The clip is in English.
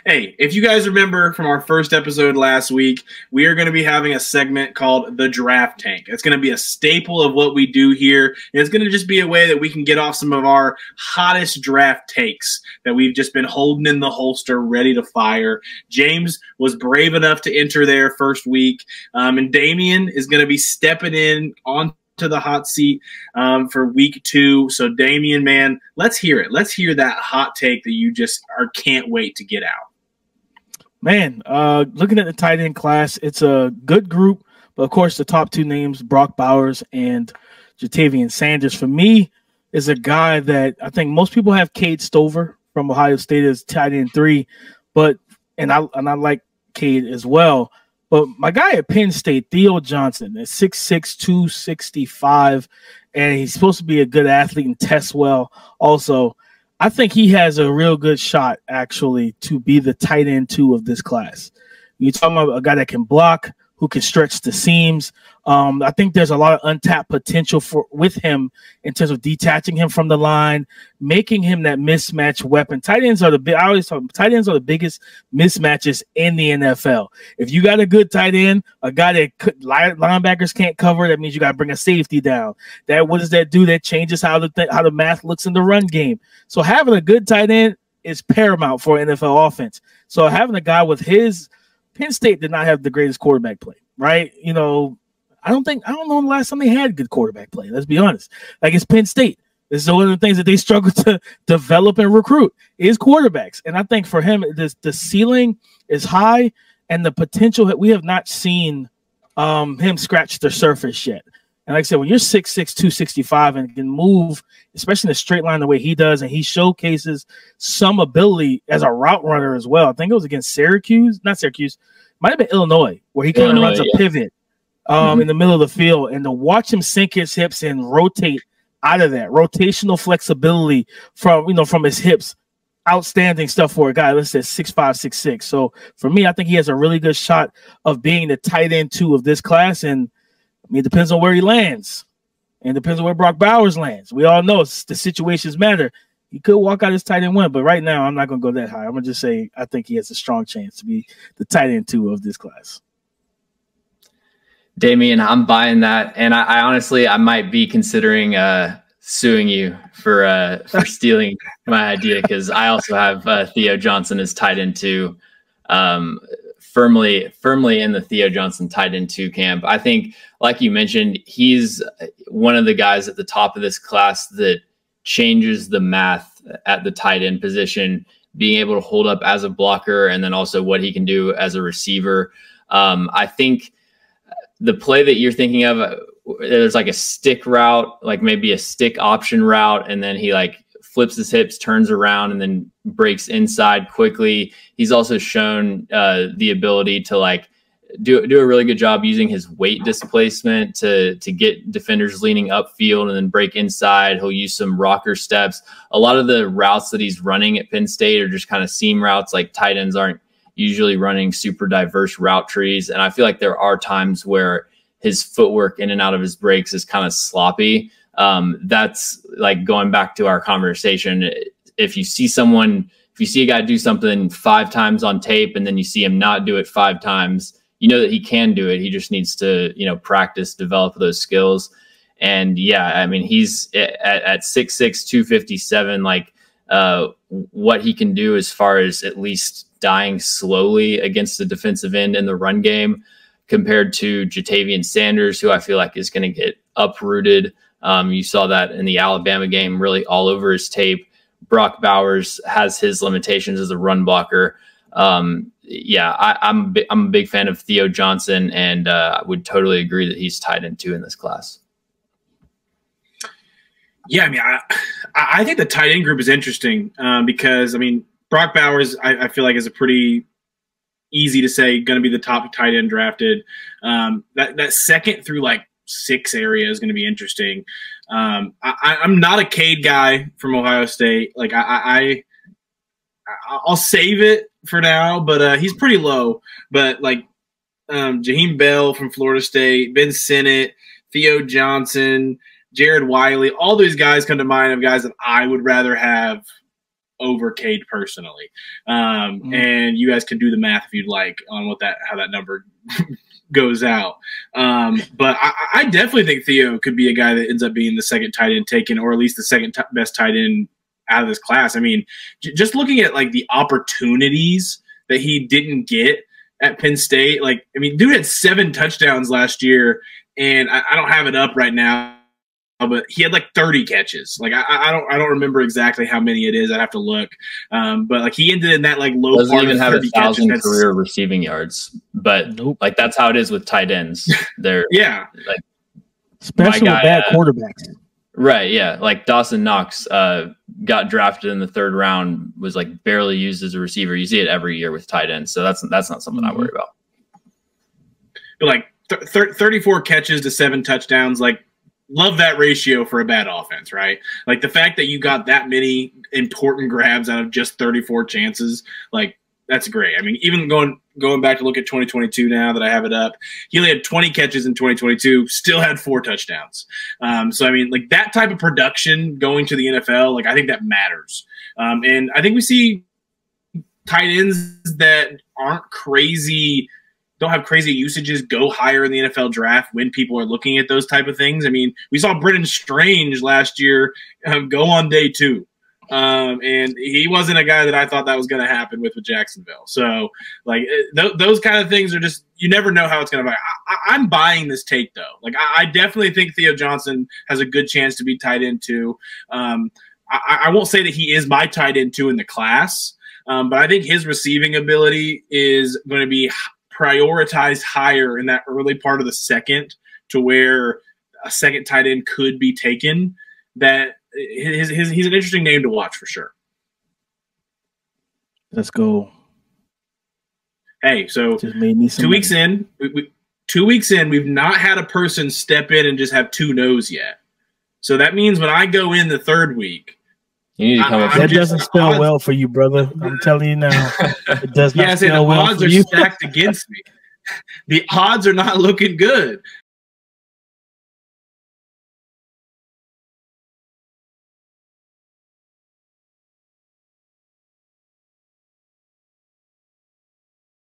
Hey, if you guys remember from our first episode last week, we are going to be having a segment called The Draft Tank. It's going to be a staple of what we do here, and it's going to just be a way that we can get off some of our hottest draft takes that we've just been holding in the holster, ready to fire. James was brave enough to enter there first week, and Damian is going to be stepping in on to the hot seat for week 2. So Damian, man, let's hear it. Let's hear that hot take that you just can't wait to get out. Man, looking at the tight end class, it's a good group. But, of course, the top two names, Brock Bowers and Ja'Tavion Sanders, for me, is a guy that I think most people have Cade Stover from Ohio State as tight end 3. And I like Cade as well. But my guy at Penn State, Theo Johnson, is 6'6", 265, and he's supposed to be a good athlete and test well also. I think he has a real good shot, actually, to be the tight end 2 of this class. You're talking about a guy that can block, who can stretch the seams. I think there's a lot of untapped potential with him in terms of detaching him from the line, making him that mismatch weapon. Tight ends are tight ends are the biggest mismatches in the NFL. If you got a good tight end, a guy that linebackers can't cover, that means you got to bring a safety down. What does that do? That changes how the math looks in the run game. So having a good tight end is paramount for an NFL offense. So having a guy with his Penn State did not have the greatest quarterback play, right? I don't know the last time they had good quarterback play. Let's be honest. Like, it's Penn State. This is one of the things that they struggle to develop and recruit is quarterbacks. And I think for him, the ceiling is high, and the potential that we have not seen him scratch the surface yet. And like I said, when you're 6'6", 265 and can move, especially in a straight line the way he does, and he showcases some ability as a route runner as well. I think it was against not Syracuse, might have been Illinois, where he kind of runs a pivot in the middle of the field. And to watch him sink his hips and rotate out of that, rotational flexibility from his hips, outstanding stuff for a guy, let's say 6'5", 6'6". So for me, I think he has a really good shot of being the tight end 2 of this class. And it depends on where he lands, and depends on where Brock Bowers lands. We all know the situations matter. He could walk out as tight end 1, but right now I'm not going to go that high. I'm going to just say I think he has a strong chance to be the tight end 2 of this class. Damian, I'm buying that, and I honestly might be considering suing you for stealing my idea, because I also have Theo Johnson as tight end 2. Firmly in the Theo Johnson tight end 2 camp. I think, like you mentioned, he's one of the guys at the top of this class that changes the math at the tight end position, being able to hold up as a blocker, and then also what he can do as a receiver. I think the play that you're thinking of, there's like a stick route, like maybe a stick option route, and then he flips his hips, turns around, and then breaks inside quickly. He's also shown the ability to do a really good job using his weight displacement to get defenders leaning upfield and then break inside. He'll use some rocker steps. A lot of the routes that he's running at Penn State are just kind of seam routes. Like, tight ends aren't usually running super diverse route trees. And I feel like there are times where his footwork in and out of his breaks is kind of sloppy. That's like going back to our conversation. If you see a guy do something 5 times on tape and then you see him not do it 5 times, you know that he can do it. He just needs to, practice, develop those skills. And yeah, I mean, he's at 6'6", 257, what he can do as far as at least dying slowly against the defensive end in the run game, compared to Ja'Tavion Sanders, who I feel like is going to get uprooted. You saw that in the Alabama game, really all over his tape. Brock Bowers has his limitations as a run blocker. I'm a big fan of Theo Johnson, and I would totally agree that he's tight end 2 in this class. Yeah, I mean, I think the tight end group is interesting because, I mean, Brock Bowers, I feel like, is a pretty easy to say going to be the top tight end drafted. That second through 6 area is going to be interesting. I'm not a Cade guy from Ohio State. I'll save it for now, but he's pretty low. But Jaheim Bell from Florida State, Ben Sinnott, Theo Johnson, Jared Wiley, all these guys come to mind of guys that I would rather have overcade personally. And you guys can do the math if you'd like on how that number goes out. But I definitely think Theo could be a guy that ends up being the second tight end taken, or at least the second best tight end out of this class. I mean, just looking at like the opportunities that he didn't get at Penn State, like, I mean, dude had 7 touchdowns last year, and I don't have it up right now, but he had like 30 catches. Like I don't remember exactly how many it is. I'd have to look. But like he ended in that like low doesn't part even of have 1,000 catches. career receiving yards, but like that's how it is with tight ends. They're like especially with bad quarterbacks. Right, yeah. Like Dawson Knox got drafted in the 3rd round, was like barely used as a receiver. You see it every year with tight ends, so that's not something I worry about. But like 34 catches to 7 touchdowns, like love that ratio for a bad offense, right? Like the fact that you got that many important grabs out of just 34 chances, like that's great. I mean, even going back to look at 2022 now that I have it up, he only had 20 catches in 2022, still had 4 touchdowns. So, I mean, like that type of production going to the NFL, like I think that matters. And I think we see tight ends that aren't crazy, don't have crazy usages, go higher in the NFL draft when people are looking at those type of things. I mean, we saw Brennan Strange last year go on day 2. And he wasn't a guy that I thought that was going to happen with Jacksonville. So, like, those kind of things are just, you never know how it's going to be. I'm buying this take, though. Like, I definitely think Theo Johnson has a good chance to be tight end 2. I won't say that he is my tight end 2 in the class, but I think his receiving ability is going to be prioritized higher in that early part of the second, to where a second tight end could be taken. That he's an interesting name to watch for sure. Let's go. Hey, so just made me some 2 weeks in, 2 weeks in, we've not had a person step in and just have 2 no's yet. So that means when I go in the 3rd week, you need to come up. That doesn't spell well for you, brother. I'm telling you now. It does not spell well for you. The odds are stacked against me. The odds are not looking good.